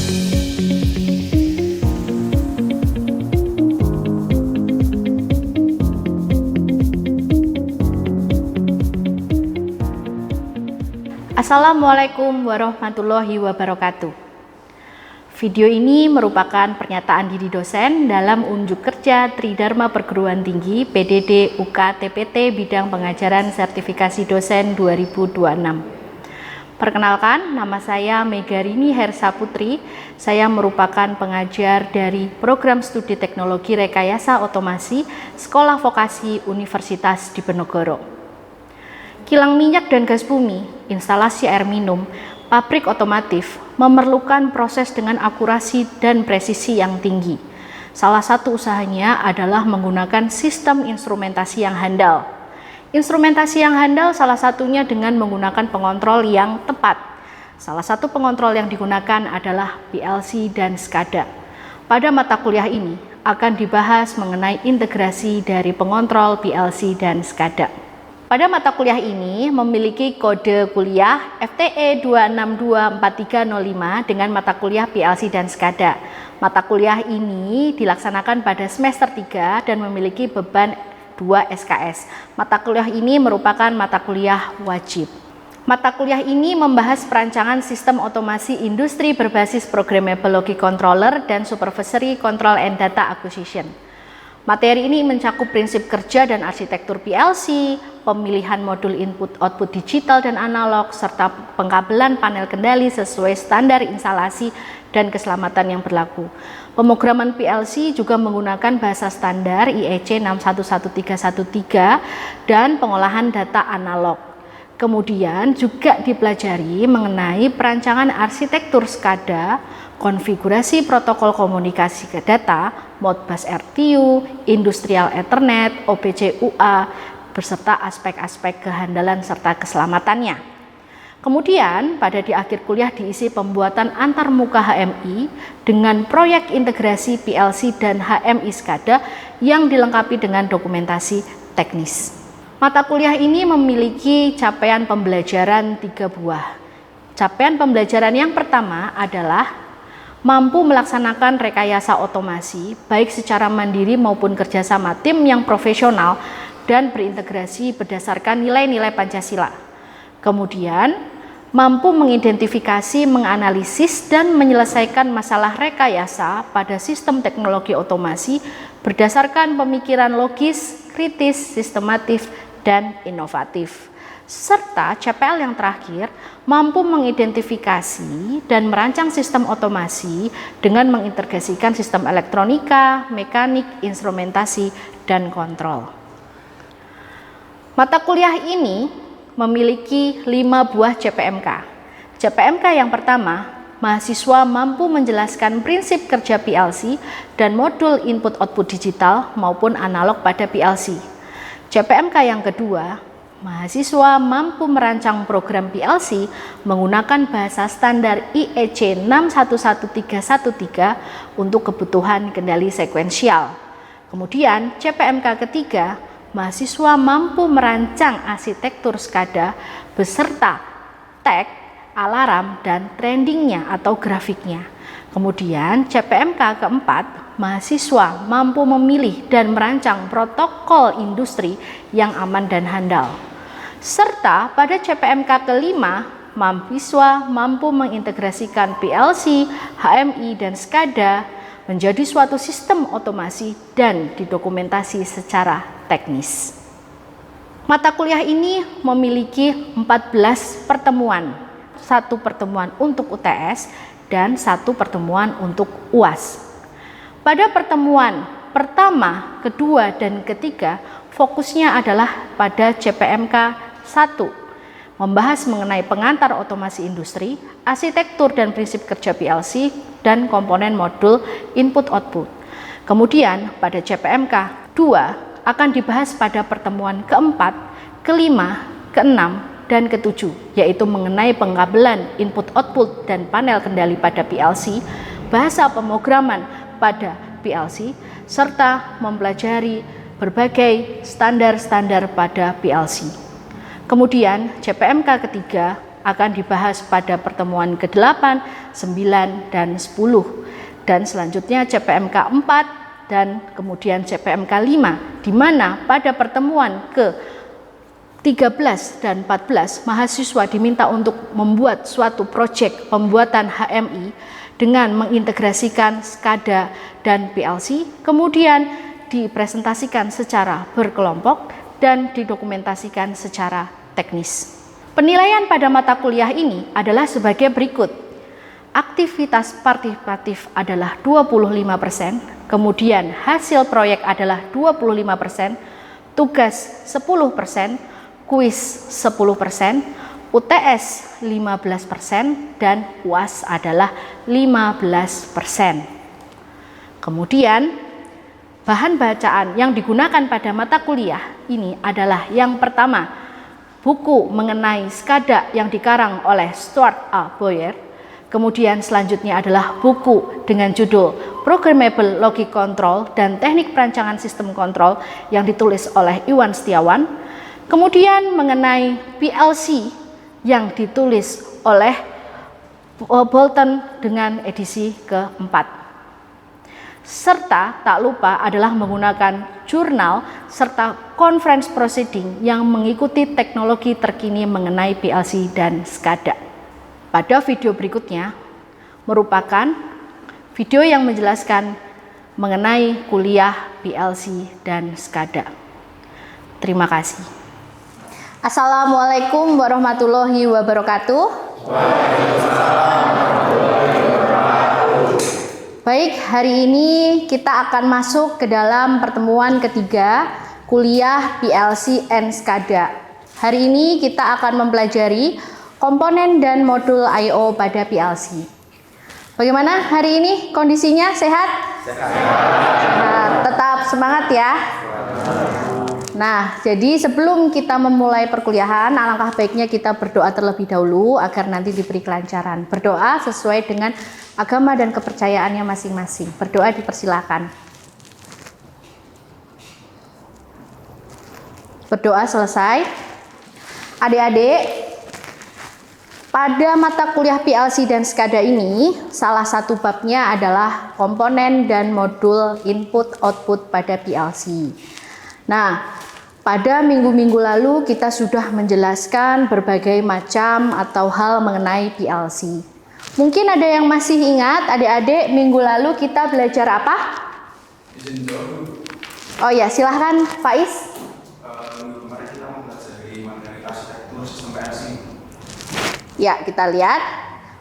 Assalamualaikum warahmatullahi wabarakatuh. Video ini merupakan pernyataan diri dosen dalam unjuk kerja Tridharma Perguruan Tinggi PDD UK TPT bidang pengajaran sertifikasi dosen 2026. Perkenalkan, nama saya Megarini Hersa Putri. Saya merupakan pengajar dari Program Studi Teknologi Rekayasa Otomasi Sekolah Vokasi Universitas Diponegoro. Kilang minyak dan gas bumi, instalasi air minum, pabrik otomotif memerlukan proses dengan akurasi dan presisi yang tinggi. Salah satu usahanya adalah menggunakan sistem instrumentasi yang handal. Instrumentasi yang handal salah satunya dengan menggunakan pengontrol yang tepat. Salah satu pengontrol yang digunakan adalah PLC dan SCADA. Pada mata kuliah ini akan dibahas mengenai integrasi dari pengontrol PLC dan SCADA. Pada mata kuliah ini memiliki kode kuliah FTE 2624305 dengan mata kuliah PLC dan SCADA. Mata kuliah ini dilaksanakan pada semester 3 dan memiliki beban 2 SKS. Mata kuliah ini merupakan mata kuliah wajib. Mata kuliah ini membahas perancangan sistem otomasi industri berbasis Programmable Logic Controller dan Supervisory Control and Data Acquisition. Materi ini mencakup prinsip kerja dan arsitektur PLC, pemilihan modul input-output digital dan analog, serta pengkabelan panel kendali sesuai standar instalasi dan keselamatan yang berlaku. Pemrograman PLC juga menggunakan bahasa standar IEC 611313 dan pengolahan data analog. Kemudian juga dipelajari mengenai perancangan arsitektur SCADA, konfigurasi protokol komunikasi ke data, Modbus RTU, Industrial Ethernet, OPC UA, beserta aspek-aspek kehandalan serta keselamatannya. Kemudian pada di akhir kuliah diisi pembuatan antarmuka HMI dengan proyek integrasi PLC dan HMI SCADA yang dilengkapi dengan dokumentasi teknis. Mata kuliah ini memiliki capaian pembelajaran 3 buah. Capaian pembelajaran yang pertama adalah mampu melaksanakan rekayasa otomasi baik secara mandiri maupun kerjasama tim yang profesional dan berintegrasi berdasarkan nilai-nilai Pancasila. Kemudian, mampu mengidentifikasi, menganalisis, dan menyelesaikan masalah rekayasa pada sistem teknologi otomasi berdasarkan pemikiran logis, kritis, sistematif, dan inovatif. Serta CPL yang terakhir, mampu mengidentifikasi dan merancang sistem otomasi dengan mengintegrasikan sistem elektronika, mekanik, instrumentasi, dan kontrol. Mata kuliah ini memiliki 5 buah CPMK. CPMK yang pertama, mahasiswa mampu menjelaskan prinsip kerja PLC dan modul input-output digital maupun analog pada PLC. CPMK yang kedua, mahasiswa mampu merancang program PLC menggunakan bahasa standar IEC 611313 untuk kebutuhan kendali sekuensial. Kemudian CPMK ketiga, mahasiswa mampu merancang arsitektur SCADA beserta tag, alarm, dan trendingnya atau grafiknya. Kemudian CPMK keempat, mahasiswa mampu memilih dan merancang protokol industri yang aman dan handal. Serta pada CPMK kelima, mahasiswa mampu mengintegrasikan PLC, HMI, dan SCADA menjadi suatu sistem otomasi dan didokumentasi secara teknis. Mata kuliah ini memiliki 14 pertemuan, 1 pertemuan untuk UTS dan 1 pertemuan untuk UAS. Pada pertemuan pertama, kedua, dan ketiga, fokusnya adalah pada CPMK 1, membahas mengenai pengantar otomasi industri, arsitektur dan prinsip kerja PLC, dan komponen modul input-output. Kemudian pada CPMK 2 akan dibahas pada pertemuan keempat, kelima, keenam, dan ketujuh, yaitu mengenai pengkabelan input-output dan panel kendali pada PLC, bahasa pemrograman pada PLC, serta mempelajari berbagai standar-standar pada PLC. Kemudian CPMK ketiga akan dibahas pada pertemuan ke-8, 9, dan 10. Dan selanjutnya CPMK 4 dan kemudian CPMK 5, di mana pada pertemuan ke-13 dan 14 mahasiswa diminta untuk membuat suatu proyek pembuatan HMI dengan mengintegrasikan SCADA dan PLC, kemudian dipresentasikan secara berkelompok dan didokumentasikan secara teknis. Penilaian pada mata kuliah ini adalah sebagai berikut. Aktivitas partisipatif adalah 25%, kemudian hasil proyek adalah 25%, tugas 10%, kuis 10%, UTS 15%, dan UAS adalah 15%. Kemudian bahan bacaan yang digunakan pada mata kuliah ini adalah yang pertama, buku mengenai SCADA yang dikarang oleh Stuart A. Boyer. Kemudian selanjutnya adalah buku dengan judul Programmable Logic Control dan Teknik Perancangan Sistem Kontrol yang ditulis oleh Iwan Setiawan. Kemudian mengenai PLC yang ditulis oleh Bolton dengan edisi keempat. Serta tak lupa adalah menggunakan jurnal serta conference proceeding yang mengikuti teknologi terkini mengenai PLC dan SCADA. Pada video berikutnya merupakan video yang menjelaskan mengenai kuliah PLC dan SCADA. Terima kasih. Assalamualaikum warahmatullahi wabarakatuh. Baik, hari ini kita akan masuk ke dalam pertemuan ketiga kuliah PLC and SCADA. Hari ini kita akan mempelajari komponen dan modul I/O pada PLC. Bagaimana hari ini kondisinya? Sehat? Sehat. Nah, tetap semangat ya. Nah, jadi sebelum kita memulai perkuliahan, alangkah baiknya kita berdoa terlebih dahulu agar nanti diberi kelancaran. Berdoa sesuai dengan agama dan kepercayaannya masing-masing. Berdoa dipersilakan. Berdoa selesai. Adik-adik, pada mata kuliah PLC dan SCADA ini, salah satu babnya adalah komponen dan modul input-output pada PLC. Nah, pada minggu-minggu lalu kita sudah menjelaskan berbagai macam atau hal mengenai PLC. Mungkin ada yang masih ingat, adik-adik, minggu lalu kita belajar apa? Oh ya, silahkan Faiz. Minggu kemarin kita mempelajari mengenai arsitektur sistem PLC. Ya, kita lihat.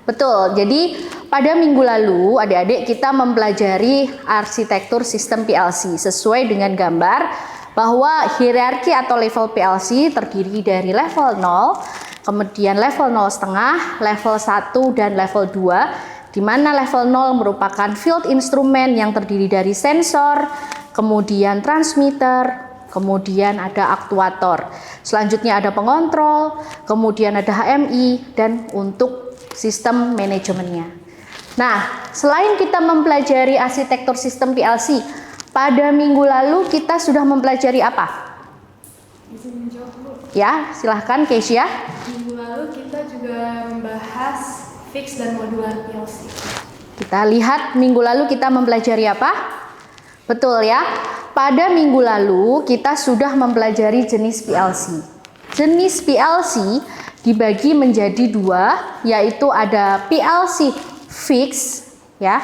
Betul, jadi pada minggu lalu adik-adik kita mempelajari arsitektur sistem PLC sesuai dengan gambar bahwa hierarki atau level PLC terdiri dari level 0, kemudian level 0,5, level 1, dan level 2, di mana level 0 merupakan field instrument yang terdiri dari sensor, kemudian transmitter, kemudian ada aktuator. Selanjutnya ada pengontrol, kemudian ada HMI, dan untuk sistem manajemennya. Nah, selain kita mempelajari arsitektur sistem PLC, pada minggu lalu kita sudah mempelajari apa? Ya, silahkan Keisha. Minggu lalu kita juga membahas fix dan modular PLC. Kita lihat minggu lalu kita mempelajari apa? Betul ya. Pada minggu lalu kita sudah mempelajari jenis PLC. Jenis PLC dibagi menjadi dua, yaitu ada PLC fix ya.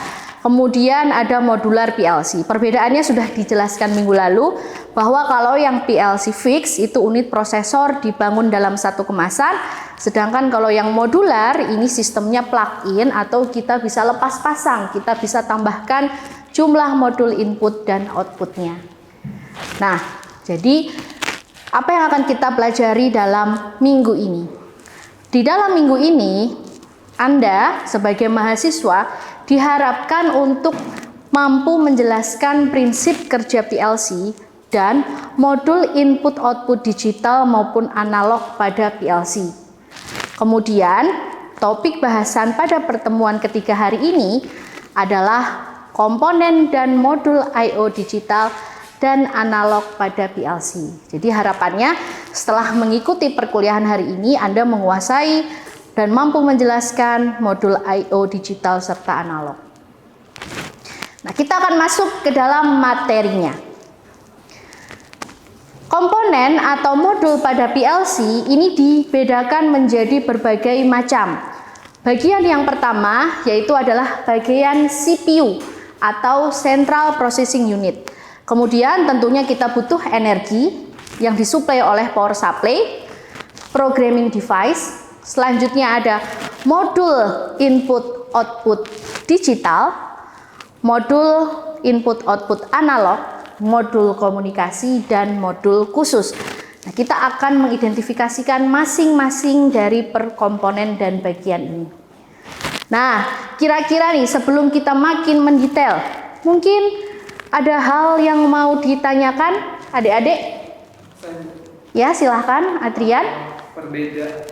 Kemudian ada modular PLC. Perbedaannya sudah dijelaskan minggu lalu bahwa kalau yang PLC fix itu unit prosesor dibangun dalam satu kemasan, sedangkan kalau yang modular ini sistemnya plug-in atau kita bisa lepas pasang, kita bisa tambahkan jumlah modul input dan outputnya. Nah, jadi apa yang akan kita pelajari dalam minggu ini? Di dalam minggu ini, Anda sebagai mahasiswa diharapkan untuk mampu menjelaskan prinsip kerja PLC dan modul input-output digital maupun analog pada PLC. Kemudian, topik bahasan pada pertemuan ketiga hari ini adalah komponen dan modul I/O digital dan analog pada PLC. Jadi harapannya setelah mengikuti perkuliahan hari ini Anda menguasai dan mampu menjelaskan modul I/O digital serta analog. Nah, kita akan masuk ke dalam materinya. Komponen atau modul pada PLC ini dibedakan menjadi berbagai macam. Bagian yang pertama yaitu adalah bagian CPU atau Central Processing Unit. Kemudian tentunya kita butuh energi yang disuplai oleh power supply, programming device. Selanjutnya ada modul input output digital, modul input output analog, modul komunikasi, dan modul khusus. Nah, kita akan mengidentifikasikan masing-masing dari per komponen dan bagian ini. Nah, kira-kira nih sebelum kita makin mendetail, mungkin ada hal yang mau ditanyakan adik-adik? Ya, silahkan Adrian.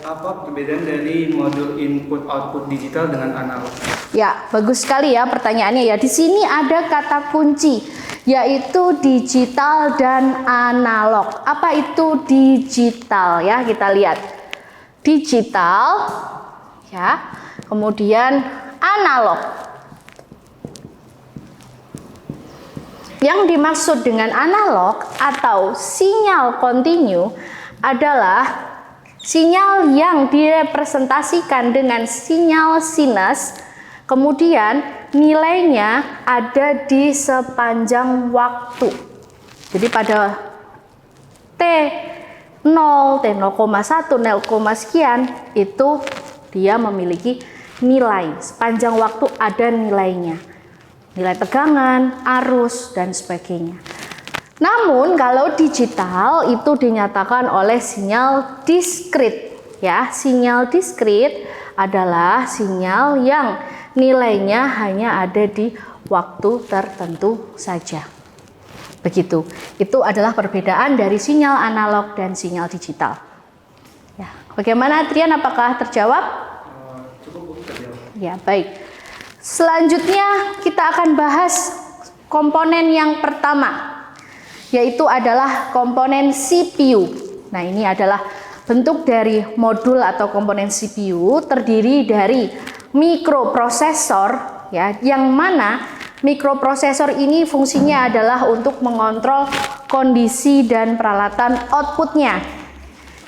Apa perbedaan dari modul input output digital dengan analog? Ya, bagus sekali ya pertanyaannya ya. Di sini ada kata kunci yaitu digital dan analog. Apa itu digital ya? Kita lihat. Digital ya. Kemudian analog. Yang dimaksud dengan analog atau sinyal kontinu adalah sinyal yang direpresentasikan dengan sinyal sinus, kemudian nilainya ada di sepanjang waktu. Jadi pada T0, T0,1, 0, sekian itu dia memiliki nilai. Sepanjang waktu ada nilainya. Nilai tegangan, arus, dan sebagainya. Namun kalau digital itu dinyatakan oleh sinyal diskrit ya. Sinyal diskrit adalah sinyal yang nilainya hanya ada di waktu tertentu saja. Begitu. Itu adalah perbedaan dari sinyal analog dan sinyal digital. Ya. Bagaimana Adrian, apakah terjawab? Cukup terjawab. Ya, baik. Selanjutnya kita akan bahas komponen yang pertama, yaitu adalah komponen CPU. Nah, ini adalah bentuk dari modul atau komponen CPU, terdiri dari mikroprosesor ya, yang mana mikroprosesor ini fungsinya adalah untuk mengontrol kondisi dan peralatan outputnya.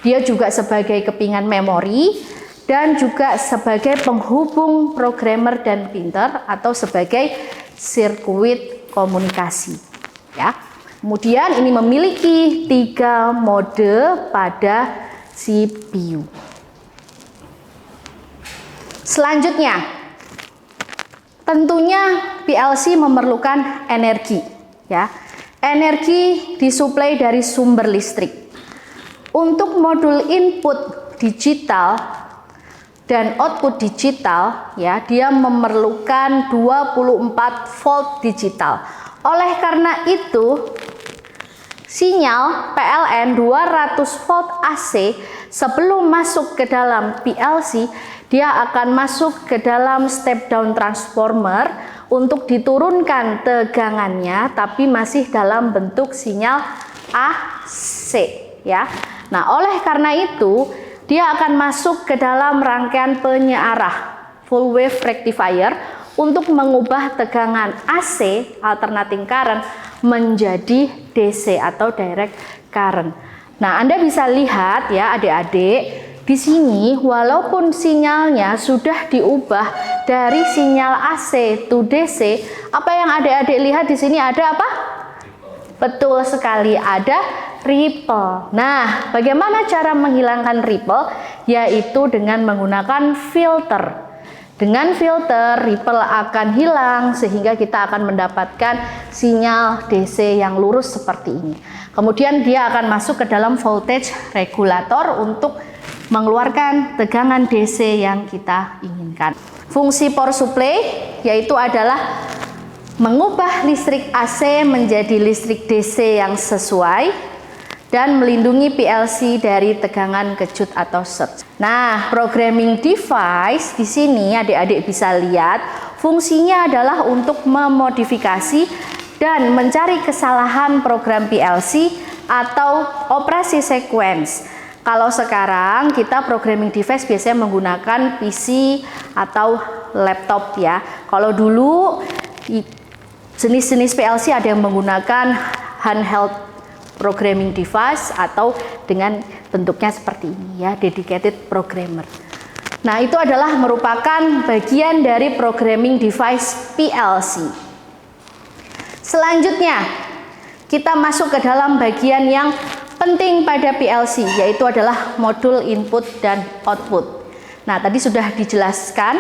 Dia juga sebagai kepingan memori dan juga sebagai penghubung programmer dan printer atau sebagai sirkuit komunikasi ya. Kemudian ini memiliki 3 mode pada CPU. Selanjutnya, tentunya PLC memerlukan energi ya. Energi disuplai dari sumber listrik. Untuk modul input digital dan output digital ya, dia memerlukan 24 volt digital. Oleh karena itu, sinyal PLN 200 volt AC sebelum masuk ke dalam PLC, dia akan masuk ke dalam step down transformer untuk diturunkan tegangannya, tapi masih dalam bentuk sinyal AC ya. Nah, oleh karena itu dia akan masuk ke dalam rangkaian penyearah full wave rectifier untuk mengubah tegangan AC alternating current menjadi DC atau direct current. Nah, Anda bisa lihat ya adik-adik, di sini walaupun sinyalnya sudah diubah dari sinyal AC to DC, apa yang adik-adik lihat di sini ada apa? Betul sekali, ada ripple. Nah, bagaimana cara menghilangkan ripple? Yaitu dengan menggunakan filter. Dengan filter, ripple akan hilang sehingga kita akan mendapatkan sinyal DC yang lurus seperti ini. Kemudian dia akan masuk ke dalam voltage regulator untuk mengeluarkan tegangan DC yang kita inginkan. Fungsi power supply yaitu adalah mengubah listrik AC menjadi listrik DC yang sesuai dan melindungi PLC dari tegangan kejut atau surge. Nah, programming device di sini adik-adik bisa lihat fungsinya adalah untuk memodifikasi dan mencari kesalahan program PLC atau operasi sequence. Kalau sekarang kita programming device biasanya menggunakan PC atau laptop ya. Kalau dulu jenis-jenis PLC ada yang menggunakan handheld programming device atau dengan bentuknya seperti ini ya, dedicated programmer. Nah, itu adalah merupakan bagian dari programming device PLC. Selanjutnya, kita masuk ke dalam bagian yang penting pada PLC, yaitu adalah modul input dan output. Nah, tadi sudah dijelaskan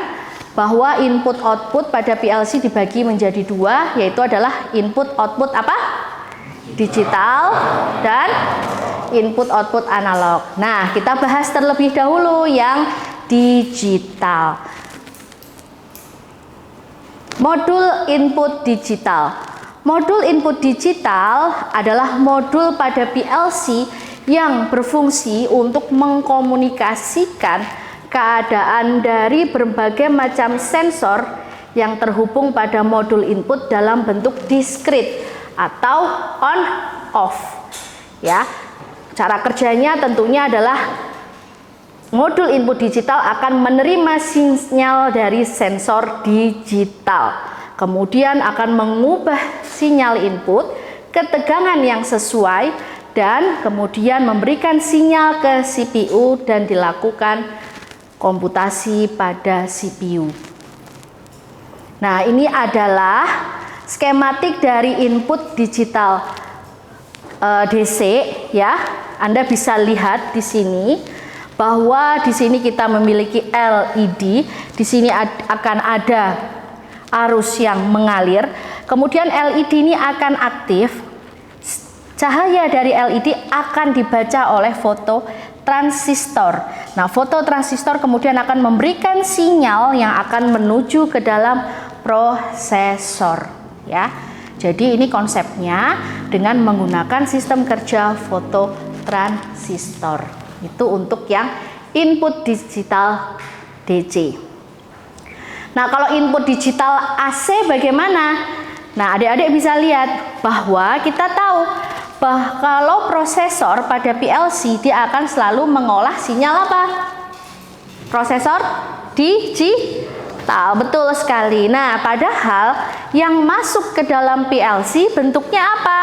bahwa input output pada PLC dibagi menjadi dua, yaitu adalah input output apa? Digital dan input output analog. Nah, kita bahas terlebih dahulu yang digital. Modul input digital. Modul input digital adalah modul pada PLC yang berfungsi untuk mengkomunikasikan keadaan dari berbagai macam sensor yang terhubung pada modul input dalam bentuk diskrit atau on off. Ya. Cara kerjanya tentunya adalah modul input digital akan menerima sinyal dari sensor digital. Kemudian akan mengubah sinyal input ke tegangan yang sesuai dan kemudian memberikan sinyal ke CPU dan dilakukan komputasi pada CPU. Nah, ini adalah skematik dari input digital DC ya. Anda bisa lihat di sini bahwa di sini kita memiliki LED, di sini akan ada arus yang mengalir, kemudian LED ini akan aktif, cahaya dari LED akan dibaca oleh fototransistor. Nah, fototransistor kemudian akan memberikan sinyal yang akan menuju ke dalam prosesor ya. Jadi ini konsepnya dengan menggunakan sistem kerja fototransistor. Itu untuk yang input digital DC. Nah, kalau input digital AC bagaimana? Nah, adik-adik bisa lihat bahwa kita tahu bahwa kalau prosesor pada PLC dia akan selalu mengolah sinyal apa? Prosesor digital, betul sekali. Nah, padahal yang masuk ke dalam PLC bentuknya apa?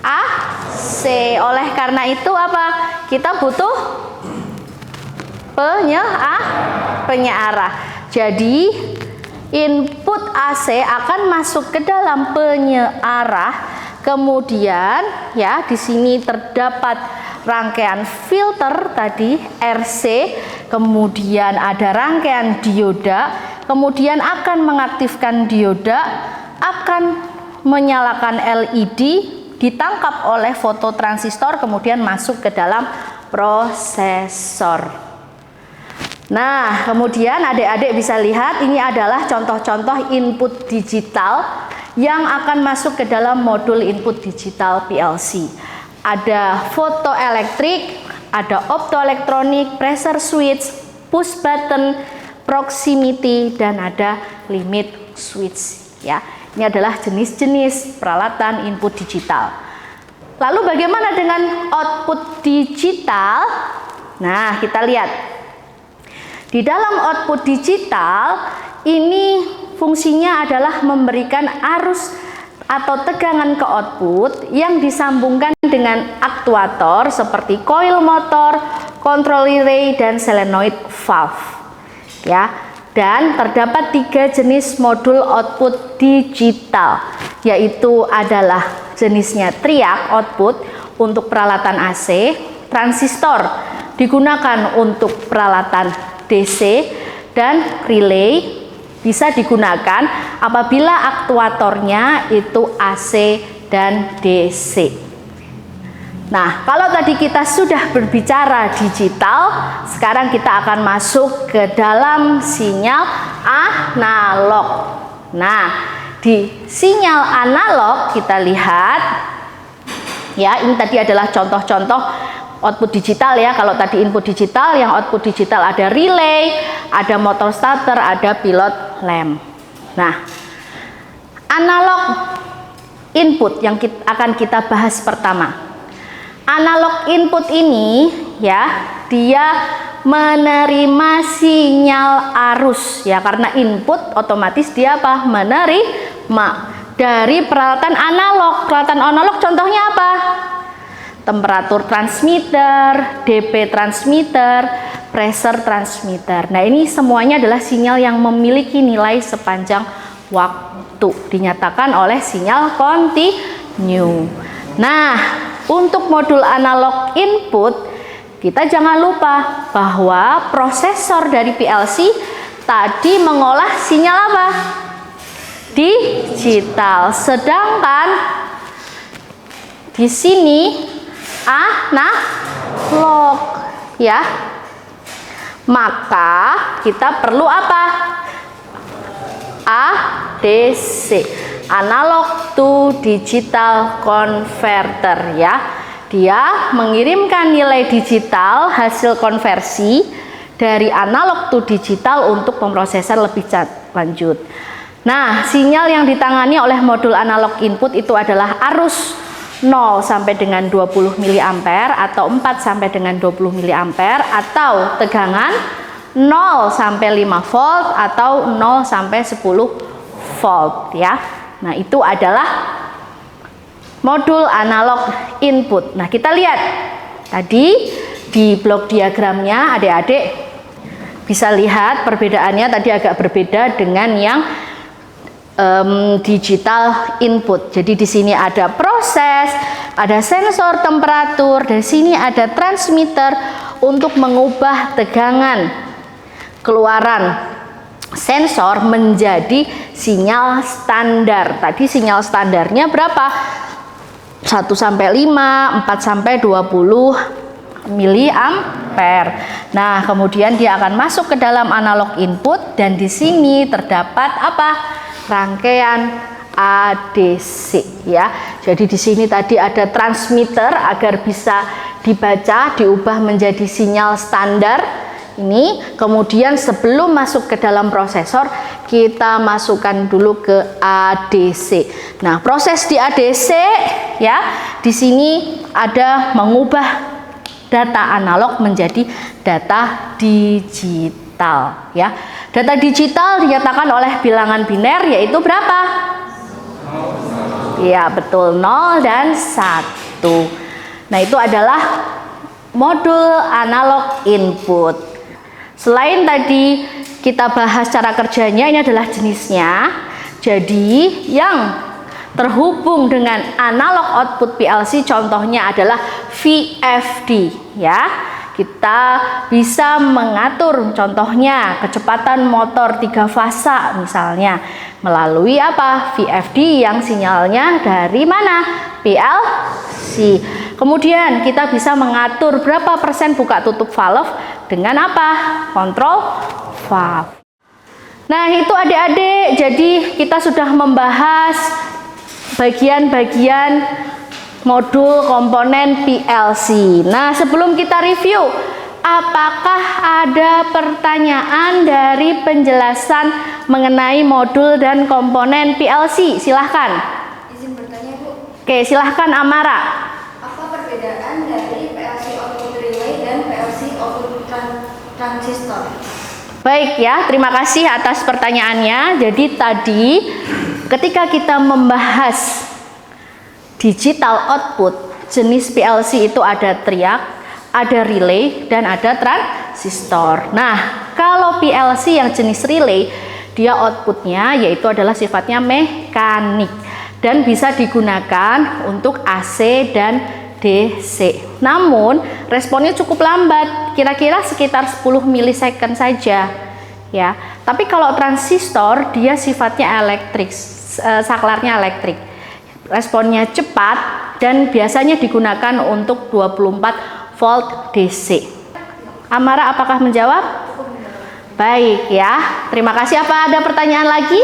AC. Oleh karena itu apa? Kita butuh penyearah. Jadi input AC akan masuk ke dalam penyearah. Kemudian ya di sini terdapat rangkaian filter tadi RC, kemudian ada rangkaian dioda, kemudian akan mengaktifkan dioda, akan menyalakan LED, ditangkap oleh fototransistor, kemudian masuk ke dalam prosesor. Nah, kemudian adik-adik bisa lihat ini adalah contoh-contoh input digital yang akan masuk ke dalam modul input digital PLC. Ada fotoelektrik, ada optoelektronik, pressure switch, push button, proximity, dan ada limit switch ya. Ini adalah jenis-jenis peralatan input digital. Lalu bagaimana dengan output digital? Nah, kita lihat. Di dalam output digital ini fungsinya adalah memberikan arus atau tegangan ke output yang disambungkan dengan aktuator seperti coil motor, control relay, dan solenoid valve. Ya, dan terdapat 3 jenis modul output digital, yaitu adalah jenisnya triac output untuk peralatan AC, transistor digunakan untuk peralatan DC, dan relay bisa digunakan apabila aktuatornya itu AC dan DC. Nah, kalau tadi kita sudah berbicara digital, sekarang kita akan masuk ke dalam sinyal analog. Nah, di sinyal analog kita lihat ya, ini tadi adalah contoh-contoh output digital ya. Kalau tadi input digital, yang output digital ada relay, ada motor starter, ada pilot lamp. Nah, analog input yang akan kita bahas pertama. analog input ini ya, dia menerima sinyal arus ya, karena input otomatis dia apa? Menerima dari peralatan analog. Peralatan analog contohnya apa? Temperatur transmitter, DP transmitter, pressure transmitter. Nah, ini semuanya adalah sinyal yang memiliki nilai sepanjang waktu, dinyatakan oleh sinyal kontinu. Nah, untuk modul analog input, kita jangan lupa bahwa prosesor dari PLC tadi mengolah sinyal apa? Digital. Sedangkan di sini analog ya. Maka kita perlu apa? ADC, analog to digital converter ya. Dia mengirimkan nilai digital hasil konversi dari analog to digital untuk pemrosesan lebih lanjut. Nah, sinyal yang ditangani oleh modul analog input itu adalah arus 0 sampai dengan 20 mA atau 4 sampai dengan 20 mA atau tegangan 0 sampai 5 volt atau 0 sampai 10 volt ya. Nah, itu adalah modul analog input. Nah, kita lihat tadi di blok diagramnya, adik-adik bisa lihat perbedaannya tadi agak berbeda dengan yang digital input. Jadi di sini ada proses, ada sensor temperatur, di sini ada transmitter untuk mengubah tegangan keluaran sensor menjadi sinyal standar. Tadi sinyal standarnya berapa? 1 sampai 5, 4 sampai 20 miliampere. Nah, kemudian dia akan masuk ke dalam analog input dan di sini terdapat apa? Rangkaian ADC ya. Jadi di sini tadi ada transmitter agar bisa dibaca, diubah menjadi sinyal standar. Ini kemudian sebelum masuk ke dalam prosesor kita masukkan dulu ke ADC. Nah, proses di ADC ya, di sini ada mengubah data analog menjadi data digital ya. Data digital dinyatakan oleh bilangan biner yaitu berapa? Ya, betul, 0 dan 1. Nah, itu adalah modul analog input. Selain tadi kita bahas cara kerjanya, ini adalah jenisnya. Jadi yang terhubung dengan analog output PLC contohnya adalah VFD ya. Kita bisa mengatur contohnya kecepatan motor 3 fasa misalnya melalui apa? VFD yang sinyalnya dari mana? PLC. Kemudian kita bisa mengatur berapa persen buka tutup valve dengan apa? Kontrol valve. Nah, itu adik-adik, jadi kita sudah membahas bagian-bagian modul komponen PLC. Nah, sebelum kita review, apakah ada pertanyaan dari penjelasan mengenai modul dan komponen PLC? Silahkan. Izin bertanya, Bu. Oke, silahkan Amara. Apa perbedaan dari PLC output relay dan PLC output transistor? Baik ya, terima kasih atas pertanyaannya. Jadi tadi ketika kita membahas digital output, jenis PLC itu ada triac, ada relay, dan ada transistor. Nah, kalau PLC yang jenis relay, dia outputnya yaitu adalah sifatnya mekanik dan bisa digunakan untuk AC dan DC. Namun, responnya cukup lambat, kira-kira sekitar 10 milisecond saja. Ya, tapi kalau transistor dia sifatnya elektrik, saklarnya elektrik. Responnya cepat dan biasanya digunakan untuk 24 volt DC. Amara, apakah menjawab? Baik ya, terima kasih. Apa ada pertanyaan lagi?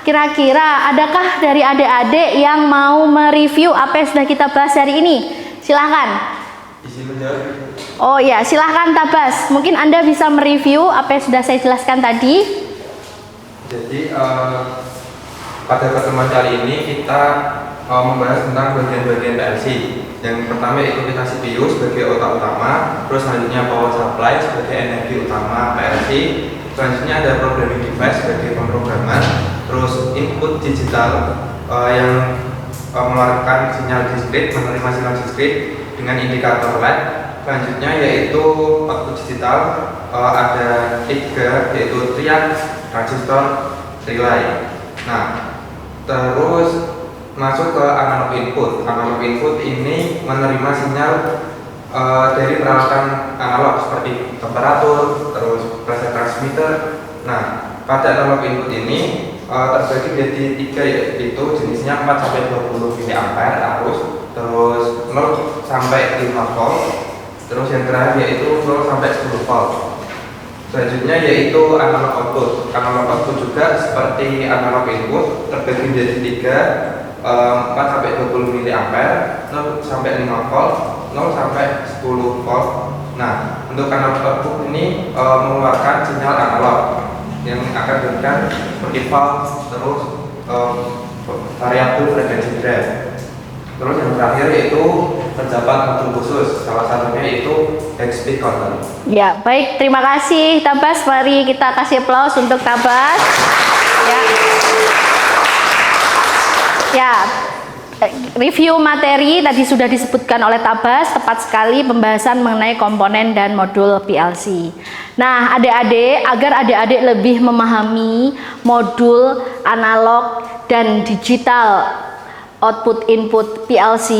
Kira-kira adakah dari adik-adik yang mau mereview apa yang sudah kita bahas hari ini? Silahkan. Oh ya, silahkan Tabas. Mungkin Anda bisa mereview apa yang sudah saya jelaskan tadi. Jadi pada pertemuan kali ini kita membahas tentang bagian-bagian PLC. Yang pertama yaitu kita CPU sebagai otak utama, terus selanjutnya power supply sebagai energi utama PLC, selanjutnya ada programming device sebagai pemrograman, terus input digital yang mengeluarkan sinyal diskrit, menerima sinyal diskrit dengan indikator LED. Selanjutnya yaitu output digital, ada 3 yaitu triad, transistor, relay. Nah, terus masuk ke analog input. Analog input ini menerima sinyal dari peralatan analog seperti temperatur, terus pressure transmitter. Nah, pada analog input ini terbagi menjadi 3, yaitu jenisnya 4 sampai 20 mA arus, terus 0 sampai 5 volt, terus yang terakhir yaitu 0 sampai 10 volt. Selanjutnya yaitu analog output. Analog output juga seperti analog input terbagi menjadi 3, 4 sampai 20 mA, 0 sampai 5 volt, 0 sampai 10 volt. Nah, untuk analog output ini mengeluarkan sinyal analog yang akan diberikan seperti valve, terus variabel frekuensi drive. Terus yang terakhir yaitu terdapat modul khusus, salah satunya yaitu high speed counter. Ya, baik, terima kasih Tabas. Mari kita kasih aplaus untuk Tabas. Ya, review materi tadi sudah disebutkan oleh Tabas, tepat sekali pembahasan mengenai komponen dan modul PLC. Nah, adik-adik, agar adik-adik lebih memahami modul analog dan digital output input PLC,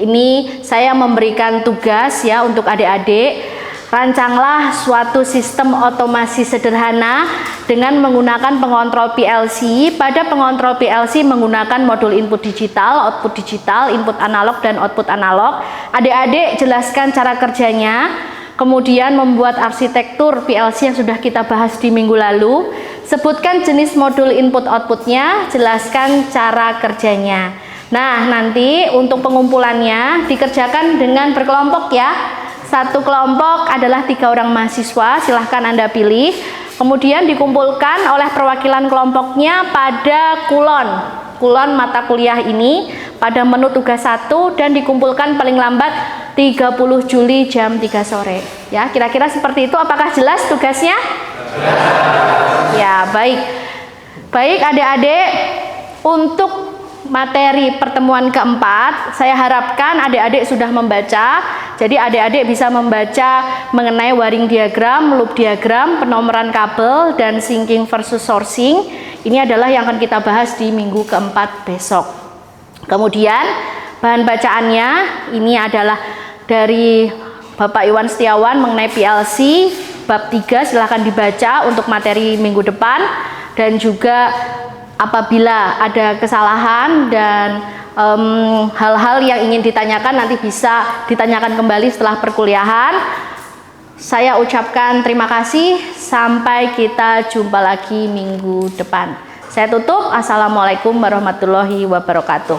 ini saya memberikan tugas ya untuk adik-adik. Rancanglah suatu sistem otomasi sederhana dengan menggunakan pengontrol PLC. Pada pengontrol PLC menggunakan modul input digital, output digital, input analog dan output analog. Adik-adik jelaskan cara kerjanya, kemudian membuat arsitektur PLC yang sudah kita bahas di minggu lalu. Sebutkan jenis modul input outputnya, jelaskan cara kerjanya. Nah, nanti untuk pengumpulannya dikerjakan dengan berkelompok ya. Satu kelompok adalah 3 orang mahasiswa, silahkan Anda pilih. Kemudian dikumpulkan oleh perwakilan kelompoknya pada kulon mata kuliah ini pada menu tugas 1 dan dikumpulkan paling lambat 30 Juli jam 3 sore. Ya, kira-kira seperti itu. Apakah jelas tugasnya? Ya, baik. Baik adik-adik, untuk materi pertemuan keempat, saya harapkan adik-adik sudah membaca. Jadi adik-adik bisa membaca mengenai wiring diagram, loop diagram, penomoran kabel, dan syncing versus sourcing. Ini adalah yang akan kita bahas di minggu keempat besok. Kemudian bahan bacaannya ini adalah dari Bapak Iwan Setiawan mengenai PLC bab 3, silahkan dibaca untuk materi minggu depan. Dan juga apabila ada kesalahan dan hal-hal yang ingin ditanyakan nanti bisa ditanyakan kembali setelah perkuliahan. Saya ucapkan terima kasih, sampai kita jumpa lagi minggu depan. Saya tutup. Assalamualaikum warahmatullahi wabarakatuh.